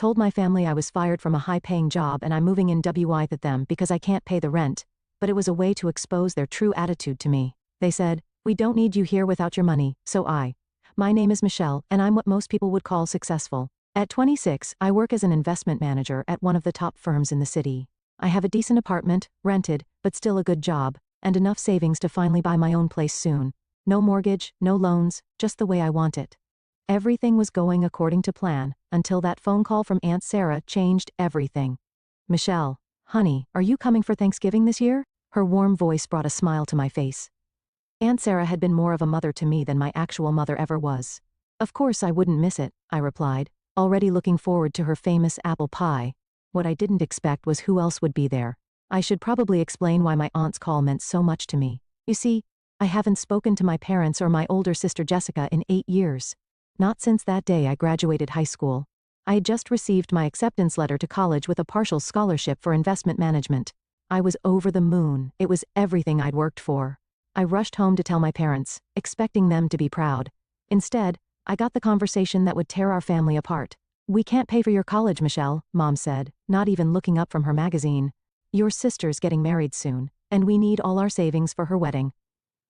told my family I was fired from a high-paying job and I'm moving in with them because I can't pay the rent, but it was a way to expose their true attitude to me. They said, "We don't need you here without your money," so my name is Michelle, and I'm what most people would call successful. At 26, I work as an investment manager at one of the top firms in the city. I have a decent apartment, rented, but still a good job, and enough savings to finally buy my own place soon. No mortgage, no loans, just the way I want it. Everything was going according to plan, until that phone call from Aunt Sarah changed everything. "Michelle, honey, are you coming for Thanksgiving this year?" Her warm voice brought a smile to my face. Aunt Sarah had been more of a mother to me than my actual mother ever was. "Of course I wouldn't miss it," I replied, already looking forward to her famous apple pie. What I didn't expect was who else would be there. I should probably explain why my aunt's call meant so much to me. You see, I haven't spoken to my parents or my older sister Jessica in 8 years. Not since that day I graduated high school. I had just received my acceptance letter to college with a partial scholarship for investment management. I was over the moon. It was everything I'd worked for. I rushed home to tell my parents, expecting them to be proud. Instead, I got the conversation that would tear our family apart. "We can't pay for your college, Michelle," Mom said, not even looking up from her magazine. "Your sister's getting married soon, and we need all our savings for her wedding."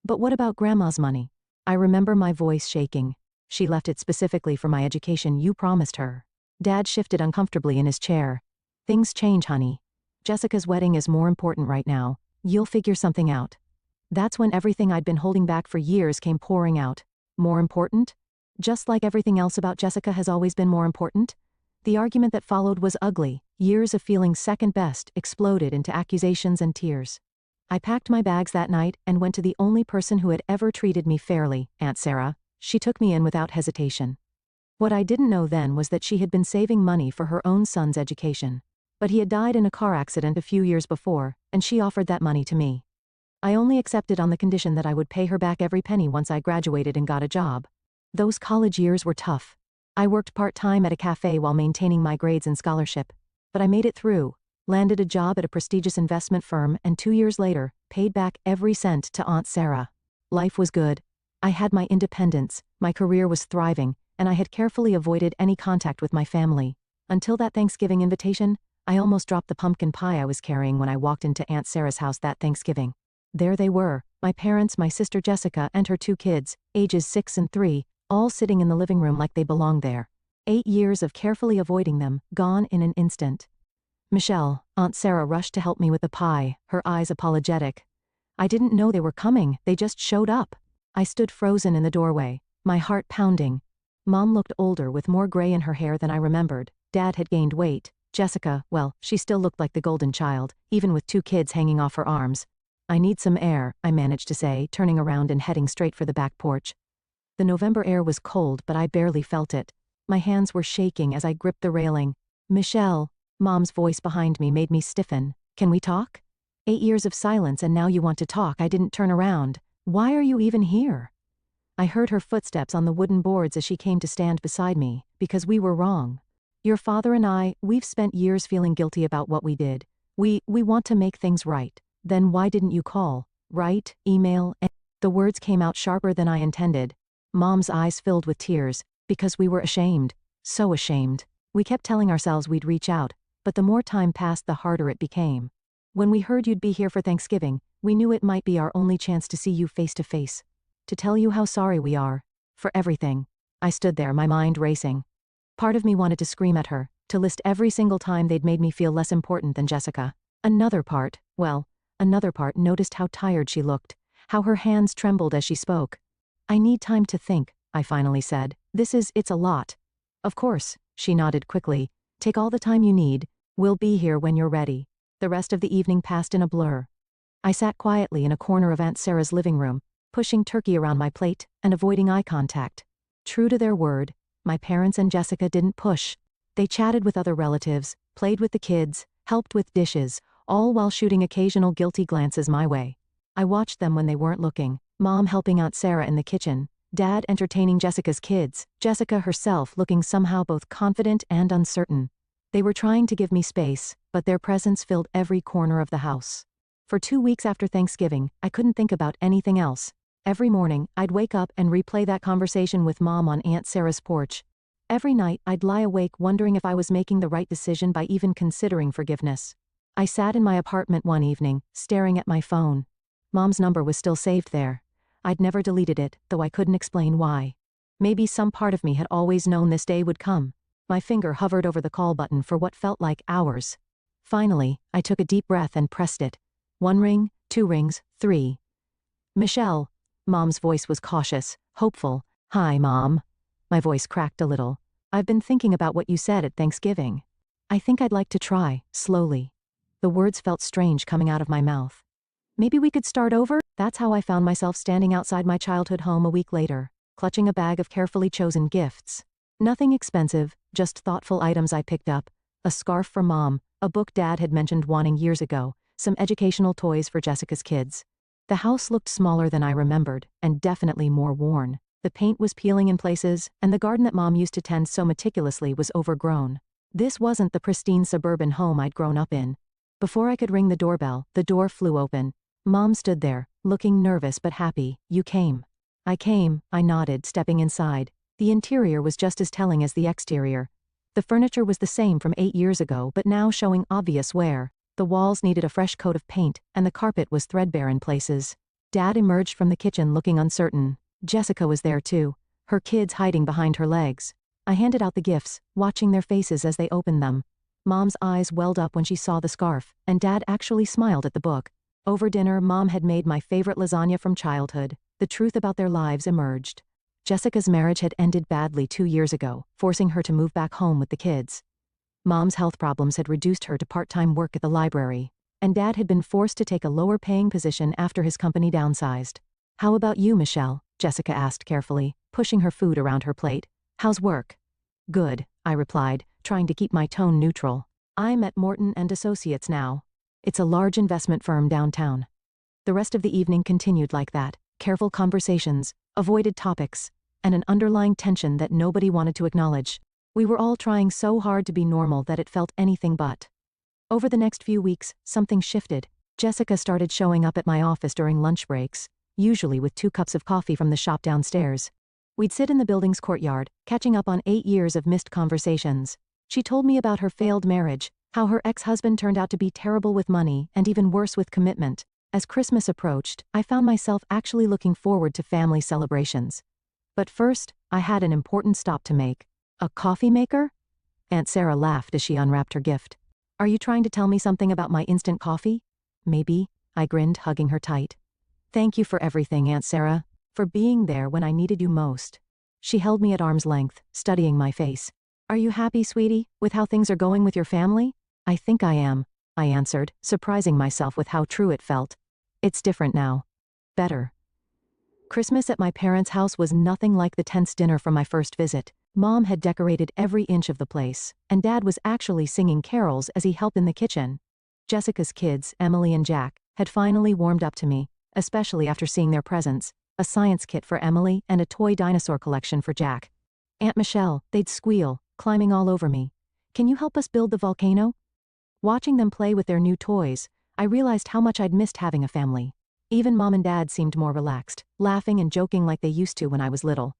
"But what about Grandma's money?" I remember my voice shaking. "She left it specifically for my education you promised her." Dad shifted uncomfortably in his chair. "Things change, honey. Jessica's wedding is more important right now. You'll figure something out." That's when everything I'd been holding back for years came pouring out. More important? Just like everything else about Jessica has always been more important? The argument that followed was ugly. Years of feeling second best exploded into accusations and tears. I packed my bags that night and went to the only person who had ever treated me fairly, Aunt Sarah. She took me in without hesitation. What I didn't know then was that she had been saving money for her own son's education. But he had died in a car accident a few years before, and she offered that money to me. I only accepted on the condition that I would pay her back every penny once I graduated and got a job. Those college years were tough. I worked part-time at a cafe while maintaining my grades and scholarship. But I made it through, landed a job at a prestigious investment firm, and 2 years later, paid back every cent to Aunt Sarah. Life was good. I had my independence, my career was thriving, and I had carefully avoided any contact with my family. Until that Thanksgiving invitation, I almost dropped the pumpkin pie I was carrying when I walked into Aunt Sarah's house that Thanksgiving. There they were, my parents, my sister Jessica, and her 2 kids, ages 6 and 3, all sitting in the living room like they belonged there. 8 years of carefully avoiding them, gone in an instant. "Michelle," Aunt Sarah rushed to help me with the pie, her eyes apologetic. "I didn't know they were coming, they just showed up." I stood frozen in the doorway, my heart pounding. Mom looked older with more gray in her hair than I remembered. Dad had gained weight. Jessica, well, she still looked like the golden child, even with 2 kids hanging off her arms. "I need some air," I managed to say, turning around and heading straight for the back porch. The November air was cold, but I barely felt it. My hands were shaking as I gripped the railing. "Michelle," Mom's voice behind me made me stiffen. "Can we talk?" 8 years of silence and now you want to talk. I didn't turn around. "Why are you even here?" I heard her footsteps on the wooden boards as she came to stand beside me, "Because we were wrong. Your father and we've spent years feeling guilty about what we did. We want to make things right. Then why didn't you call, write, email?" And the words came out sharper than I intended. Mom's eyes filled with tears. "Because we were ashamed. So ashamed. We kept telling ourselves we'd reach out, but the more time passed the harder it became. When we heard you'd be here for Thanksgiving, we knew it might be our only chance to see you face to face. To tell you how sorry we are. For everything." I stood there, my mind racing. Part of me wanted to scream at her, to list every single time they'd made me feel less important than Jessica. Another part noticed how tired she looked, how her hands trembled as she spoke. "I need time to think," I finally said. It's a lot." "Of course," she nodded quickly. "Take all the time you need. We'll be here when you're ready." The rest of the evening passed in a blur. I sat quietly in a corner of Aunt Sarah's living room, pushing turkey around my plate and avoiding eye contact. True to their word, my parents and Jessica didn't push. They chatted with other relatives, played with the kids, helped with dishes, all while shooting occasional guilty glances my way. I watched them when they weren't looking, Mom helping Aunt Sarah in the kitchen, Dad entertaining Jessica's kids, Jessica herself looking somehow both confident and uncertain. They were trying to give me space, but their presence filled every corner of the house. For 2 weeks after Thanksgiving, I couldn't think about anything else. Every morning, I'd wake up and replay that conversation with Mom on Aunt Sarah's porch. Every night, I'd lie awake wondering if I was making the right decision by even considering forgiveness. I sat in my apartment one evening, staring at my phone. Mom's number was still saved there. I'd never deleted it, though I couldn't explain why. Maybe some part of me had always known this day would come. My finger hovered over the call button for what felt like hours. Finally, I took a deep breath and pressed it. 1 ring, 2 rings, 3. Michelle. Mom's voice was cautious, hopeful. Hi, Mom. My voice cracked a little. I've been thinking about what you said at Thanksgiving. I think I'd like to try, slowly. The words felt strange coming out of my mouth. Maybe we could start over? That's how I found myself standing outside my childhood home a week later, clutching a bag of carefully chosen gifts. Nothing expensive, just thoughtful items I picked up. A scarf for Mom, a book Dad had mentioned wanting years ago, some educational toys for Jessica's kids. The house looked smaller than I remembered, and definitely more worn. The paint was peeling in places, and the garden that Mom used to tend so meticulously was overgrown. This wasn't the pristine suburban home I'd grown up in. Before I could ring the doorbell, the door flew open. Mom stood there, looking nervous but happy. You came. I came, I nodded, stepping inside. The interior was just as telling as the exterior. The furniture was the same from 8 years ago but now showing obvious wear. The walls needed a fresh coat of paint, and the carpet was threadbare in places. Dad emerged from the kitchen looking uncertain. Jessica was there too, her kids hiding behind her legs. I handed out the gifts, watching their faces as they opened them. Mom's eyes welled up when she saw the scarf, and Dad actually smiled at the book. Over dinner, Mom had made my favorite lasagna from childhood. The truth about their lives emerged. Jessica's marriage had ended badly 2 years ago, forcing her to move back home with the kids. Mom's health problems had reduced her to part-time work at the library, and Dad had been forced to take a lower-paying position after his company downsized. How about you, Michelle? Jessica asked carefully, pushing her food around her plate. How's work? Good, I replied, trying to keep my tone neutral. I'm at Morton & Associates now. It's a large investment firm downtown. The rest of the evening continued like that, careful conversations, avoided topics, and an underlying tension that nobody wanted to acknowledge. We were all trying so hard to be normal that it felt anything but. Over the next few weeks, something shifted. Jessica started showing up at my office during lunch breaks, usually with 2 cups of coffee from the shop downstairs. We'd sit in the building's courtyard, catching up on 8 years of missed conversations. She told me about her failed marriage, how her ex-husband turned out to be terrible with money and even worse with commitment. As Christmas approached, I found myself actually looking forward to family celebrations. But first, I had an important stop to make. A coffee maker? Aunt Sarah laughed as she unwrapped her gift. Are you trying to tell me something about my instant coffee? Maybe, I grinned, hugging her tight. Thank you for everything, Aunt Sarah, for being there when I needed you most. She held me at arm's length, studying my face. Are you happy, sweetie, with how things are going with your family? I think I am, I answered, surprising myself with how true it felt. It's different now. Better. Christmas at my parents' house was nothing like the tense dinner from my first visit. Mom had decorated every inch of the place, and Dad was actually singing carols as he helped in the kitchen. Jessica's kids, Emily and Jack, had finally warmed up to me, especially after seeing their presents, a science kit for Emily and a toy dinosaur collection for Jack. Aunt Michelle, they'd squeal, climbing all over me. Can you help us build the volcano? Watching them play with their new toys, I realized how much I'd missed having a family. Even Mom and Dad seemed more relaxed, laughing and joking like they used to when I was little.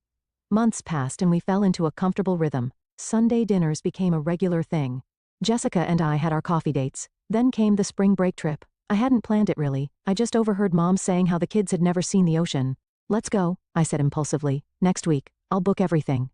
Months passed and we fell into a comfortable rhythm. Sunday dinners became a regular thing. Jessica and I had our coffee dates. Then came the spring break trip. I hadn't planned it really, I just overheard Mom saying how the kids had never seen the ocean. Let's go, I said impulsively. Next week, I'll book everything.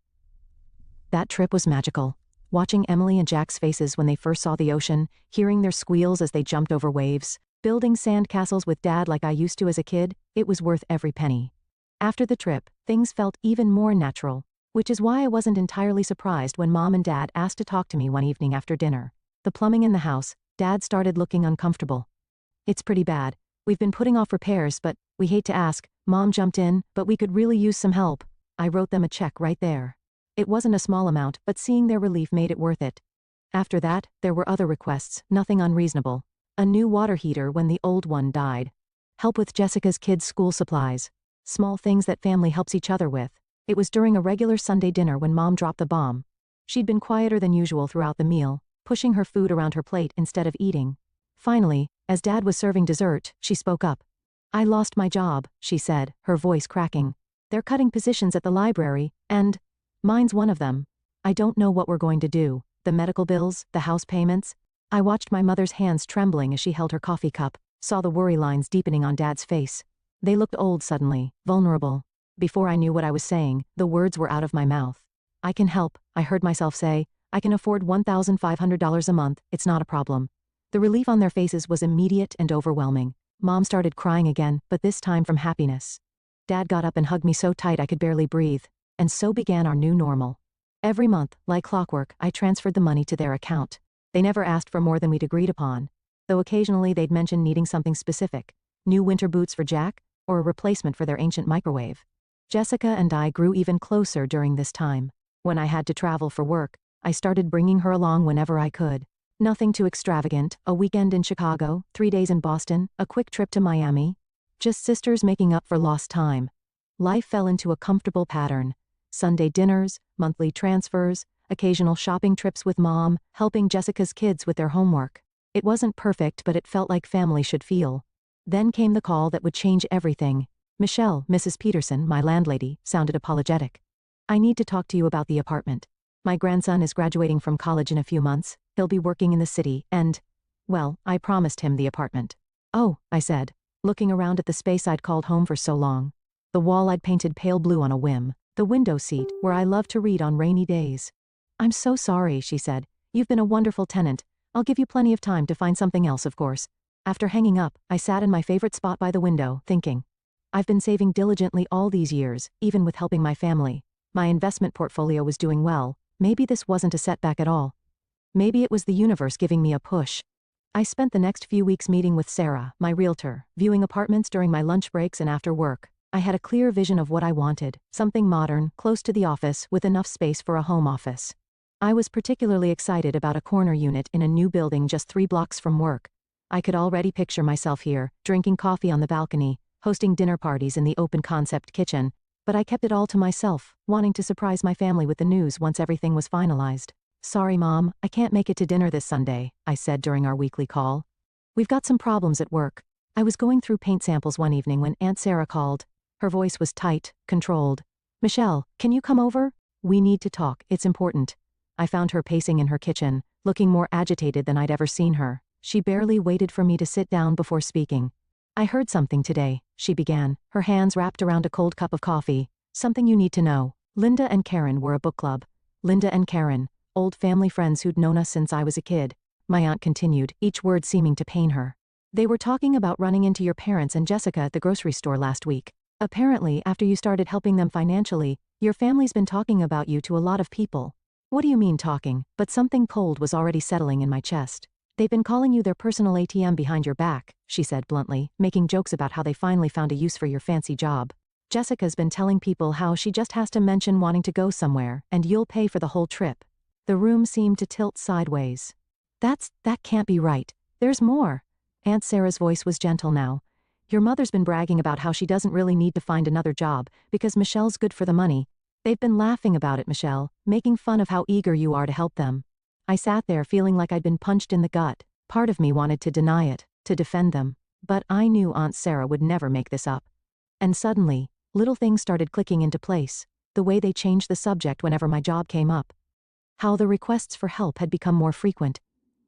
That trip was magical. Watching Emily and Jack's faces when they first saw the ocean, hearing their squeals as they jumped over waves, building sand castles with Dad like I used to as a kid, it was worth every penny. After the trip, things felt even more natural, which is why I wasn't entirely surprised when Mom and Dad asked to talk to me one evening after dinner. The plumbing in the house, Dad started looking uncomfortable. It's pretty bad. We've been putting off repairs, but we hate to ask. Mom jumped in, but we could really use some help. I wrote them a check right there. It wasn't a small amount, but seeing their relief made it worth it. After that, there were other requests, nothing unreasonable. A new water heater when the old one died. Help with Jessica's kids' school supplies. Small things that family helps each other with. It was during a regular Sunday dinner when Mom dropped the bomb. She'd been quieter than usual throughout the meal, pushing her food around her plate instead of eating. Finally, as Dad was serving dessert, she spoke up. I lost my job, she said, her voice cracking. They're cutting positions at the library, and mine's one of them. I don't know what we're going to do. The medical bills, the house payments. I watched my mother's hands trembling as she held her coffee cup, saw the worry lines deepening on Dad's face. They looked old suddenly, vulnerable. Before I knew what I was saying, the words were out of my mouth. I can help, I heard myself say. I can afford $1,500 a month, it's not a problem. The relief on their faces was immediate and overwhelming. Mom started crying again, but this time from happiness. Dad got up and hugged me so tight I could barely breathe. And so began our new normal. Every month, like clockwork, I transferred the money to their account. They never asked for more than we'd agreed upon, though occasionally they'd mention needing something specific. New winter boots for Jack, or a replacement for their ancient microwave. Jessica and I grew even closer during this time. When I had to travel for work, I started bringing her along whenever I could. Nothing too extravagant, a weekend in Chicago, 3 days in Boston, a quick trip to Miami. Just sisters making up for lost time. Life fell into a comfortable pattern. Sunday dinners, monthly transfers, occasional shopping trips with Mom, helping Jessica's kids with their homework. It wasn't perfect, but it felt like family should feel. Then came the call that would change everything. Michelle, Mrs. Peterson, my landlady, sounded apologetic. I need to talk to you about the apartment. My grandson is graduating from college in a few months. He'll be working in the city, and, well, I promised him the apartment. Oh, I said, looking around at the space I'd called home for so long. The wall I'd painted pale blue on a whim. The window seat, where I love to read on rainy days. I'm so sorry, she said. You've been a wonderful tenant. I'll give you plenty of time to find something else, of course. After hanging up, I sat in my favorite spot by the window, thinking. I've been saving diligently all these years, even with helping my family. My investment portfolio was doing well. Maybe this wasn't a setback at all. Maybe it was the universe giving me a push. I spent the next few weeks meeting with Sarah, my realtor, viewing apartments during my lunch breaks and after work. I had a clear vision of what I wanted, something modern, close to the office, with enough space for a home office. I was particularly excited about a corner unit in a new building just 3 blocks from work. I could already picture myself here, drinking coffee on the balcony, hosting dinner parties in the open-concept kitchen, but I kept it all to myself, wanting to surprise my family with the news once everything was finalized. Sorry, Mom, I can't make it to dinner this Sunday, I said during our weekly call. We've got some problems at work. I was going through paint samples one evening when Aunt Sarah called. Her voice was tight, controlled. Michelle, can you come over? We need to talk, it's important. I found her pacing in her kitchen, looking more agitated than I'd ever seen her. She barely waited for me to sit down before speaking. I heard something today, she began, her hands wrapped around a cold cup of coffee. Something you need to know. Linda and Karen were a book club. Linda and Karen, old family friends who'd known us since I was a kid. My aunt continued, each word seeming to pain her. They were talking about running into your parents and Jessica at the grocery store last week. Apparently, after you started helping them financially, your family's been talking about you to a lot of people. What do you mean talking? But something cold was already settling in my chest. They've been calling you their personal ATM behind your back, she said bluntly, making jokes about how they finally found a use for your fancy job. Jessica's been telling people how she just has to mention wanting to go somewhere, and you'll pay for the whole trip. The room seemed to tilt sideways. That can't be right. There's more. Aunt Sarah's voice was gentle now. Your mother's been bragging about how she doesn't really need to find another job, because Michelle's good for the money. They've been laughing about it, Michelle, making fun of how eager you are to help them. I sat there feeling like I'd been punched in the gut. Part of me wanted to deny it, to defend them. But I knew Aunt Sarah would never make this up. And suddenly, little things started clicking into place. The way they changed the subject whenever my job came up. How the requests for help had become more frequent.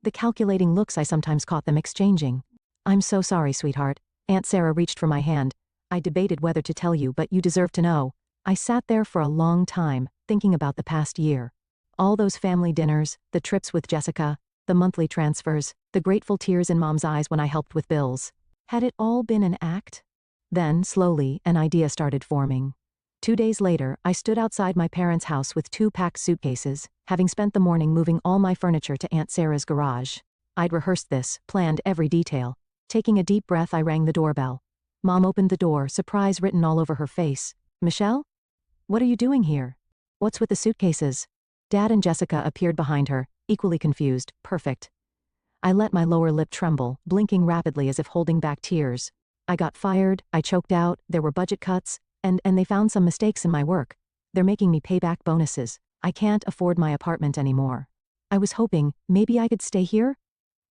The calculating looks I sometimes caught them exchanging. I'm so sorry, sweetheart. Aunt Sarah reached for my hand. I debated whether to tell you, but you deserve to know. I sat there for a long time, thinking about the past year. All those family dinners, the trips with Jessica, the monthly transfers, the grateful tears in Mom's eyes when I helped with bills. Had it all been an act? Then, slowly, an idea started forming. 2 days later, I stood outside my parents' house with 2 packed suitcases, having spent the morning moving all my furniture to Aunt Sarah's garage. I'd rehearsed this, planned every detail. Taking a deep breath, I rang the doorbell. Mom opened the door, surprise written all over her face. Michelle? What are you doing here? What's with the suitcases? Dad and Jessica appeared behind her, equally confused. Perfect. I let my lower lip tremble, blinking rapidly as if holding back tears. I got fired, I choked out, there were budget cuts, and they found some mistakes in my work. They're making me pay back bonuses. I can't afford my apartment anymore. I was hoping, maybe I could stay here?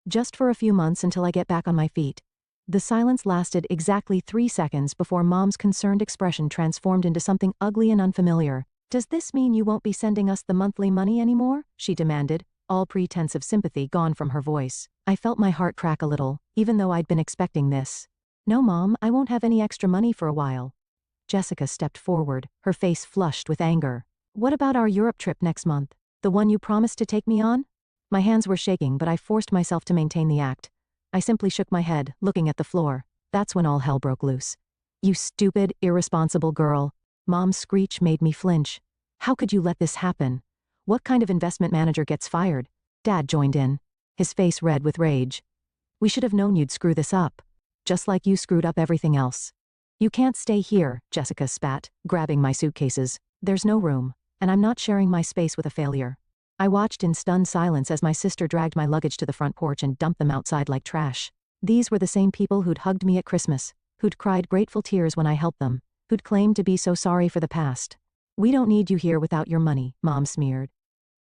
Just for a few months until I get back on my feet. The silence lasted exactly 3 seconds before Mom's concerned expression transformed into something ugly and unfamiliar. Does this mean you won't be sending us the monthly money anymore? She demanded, all pretense of sympathy gone from her voice. I felt my heart crack a little, even though I'd been expecting this. No, Mom, I won't have any extra money for a while. Jessica stepped forward, her face flushed with anger. What about our Europe trip next month? The one you promised to take me on? My hands were shaking, but I forced myself to maintain the act. I simply shook my head, looking at the floor. That's when all hell broke loose. You stupid, irresponsible girl. Mom's screech made me flinch. How could you let this happen? What kind of investment manager gets fired? Dad joined in, his face red with rage. We should have known you'd screw this up. Just like you screwed up everything else. You can't stay here, Jessica spat, grabbing my suitcases. There's no room, and I'm not sharing my space with a failure. I watched in stunned silence as my sister dragged my luggage to the front porch and dumped them outside like trash. These were the same people who'd hugged me at Christmas, who'd cried grateful tears when I helped them, who'd claimed to be so sorry for the past. We don't need you here without your money, Mom smeared.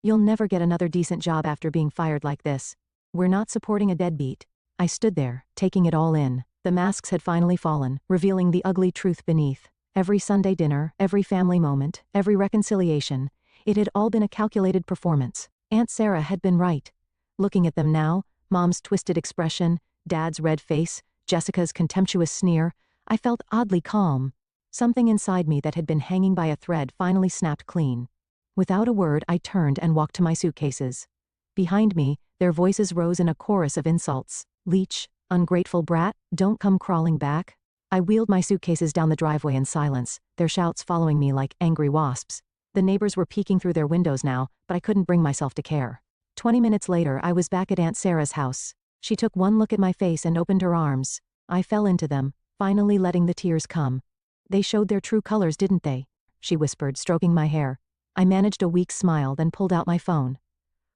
You'll never get another decent job after being fired like this. We're not supporting a deadbeat. I stood there, taking it all in. The masks had finally fallen, revealing the ugly truth beneath. Every Sunday dinner, every family moment, every reconciliation, it had all been a calculated performance. Aunt Sarah had been right. Looking at them now, Mom's twisted expression, Dad's red face, Jessica's contemptuous sneer, I felt oddly calm. Something inside me that had been hanging by a thread finally snapped clean. Without a word, I turned and walked to my suitcases. Behind me, their voices rose in a chorus of insults. Leech, ungrateful brat, don't come crawling back. I wheeled my suitcases down the driveway in silence, their shouts following me like angry wasps. The neighbors were peeking through their windows now, but I couldn't bring myself to care. 20 minutes later, I was back at Aunt Sarah's house. She took one look at my face and opened her arms. I fell into them, finally letting the tears come. They showed their true colors, didn't they? She whispered, stroking my hair. I managed a weak smile, then pulled out my phone.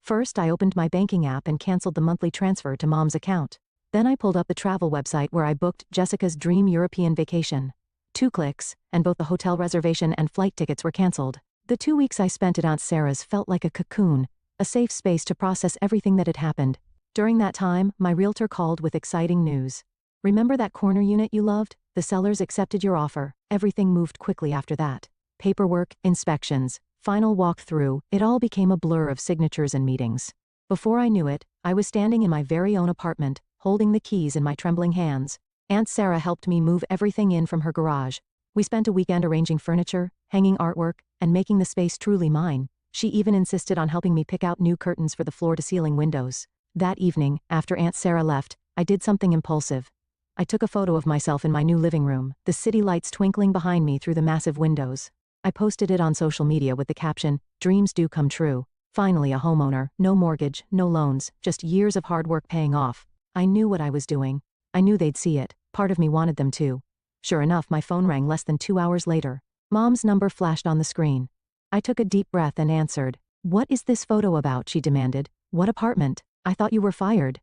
First, I opened my banking app and canceled the monthly transfer to Mom's account. Then I pulled up the travel website where I booked Jessica's dream European vacation. 2 clicks, and both the hotel reservation and flight tickets were canceled. The 2 weeks I spent at Aunt Sarah's felt like a cocoon, a safe space to process everything that had happened. During that time, my realtor called with exciting news. Remember that corner unit you loved? The sellers accepted your offer. Everything moved quickly after that. Paperwork, inspections, final walkthrough, it all became a blur of signatures and meetings. Before I knew it, I was standing in my very own apartment, holding the keys in my trembling hands. Aunt Sarah helped me move everything in from her garage. We spent a weekend arranging furniture, hanging artwork, and making the space truly mine. She even insisted on helping me pick out new curtains for the floor-to-ceiling windows. That evening, after Aunt Sarah left, I did something impulsive. I took a photo of myself in my new living room, the city lights twinkling behind me through the massive windows. I posted it on social media with the caption, "Dreams do come true." Finally a homeowner, no mortgage, no loans, just years of hard work paying off. I knew what I was doing. I knew they'd see it. Part of me wanted them to. Sure enough, my phone rang less than 2 hours later. Mom's number flashed on the screen. I took a deep breath and answered. "What is this photo about?" she demanded. "What apartment? I thought you were fired."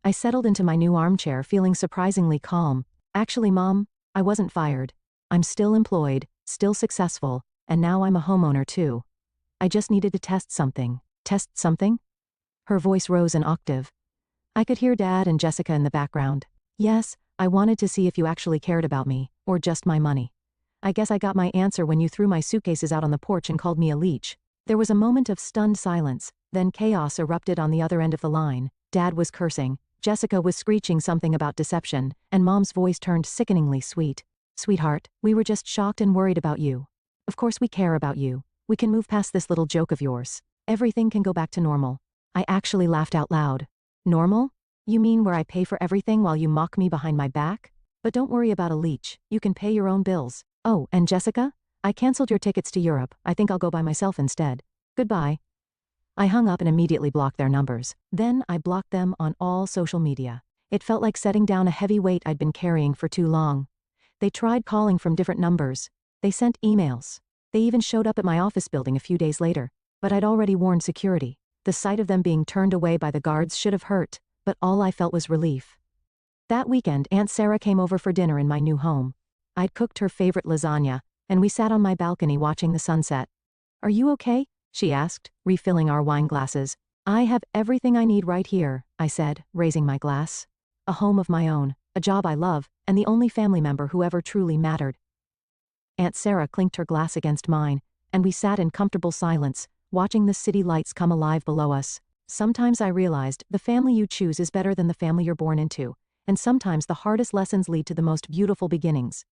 I settled into my new armchair, feeling surprisingly calm. Actually, Mom, I wasn't fired. I'm still employed, still successful, and now I'm a homeowner too. I just needed to test something. Test something? Her voice rose an octave. I could hear Dad and Jessica in the background. Yes, I wanted to see if you actually cared about me, or just my money. I guess I got my answer when you threw my suitcases out on the porch and called me a leech. There was a moment of stunned silence, then chaos erupted on the other end of the line. Dad was cursing, Jessica was screeching something about deception, and Mom's voice turned sickeningly sweet. "Sweetheart, we were just shocked and worried about you. Of course we care about you. We can move past this little joke of yours. Everything can go back to normal." I actually laughed out loud. Normal? You mean where I pay for everything while you mock me behind my back? But don't worry about a leech, you can pay your own bills. Oh, and Jessica? I canceled your tickets to Europe, I think I'll go by myself instead. Goodbye. I hung up and immediately blocked their numbers. Then I blocked them on all social media. It felt like setting down a heavy weight I'd been carrying for too long. They tried calling from different numbers. They sent emails. They even showed up at my office building a few days later. But I'd already warned security. The sight of them being turned away by the guards should have hurt, but all I felt was relief. That weekend, Aunt Sarah came over for dinner in my new home. I'd cooked her favorite lasagna, and we sat on my balcony watching the sunset. "Are you okay?" she asked, refilling our wine glasses. "I have everything I need right here," I said, raising my glass. A home of my own, a job I love, and the only family member who ever truly mattered. Aunt Sarah clinked her glass against mine, and we sat in comfortable silence, watching the city lights come alive below us. Sometimes I realized the family you choose is better than the family you're born into, and sometimes the hardest lessons lead to the most beautiful beginnings.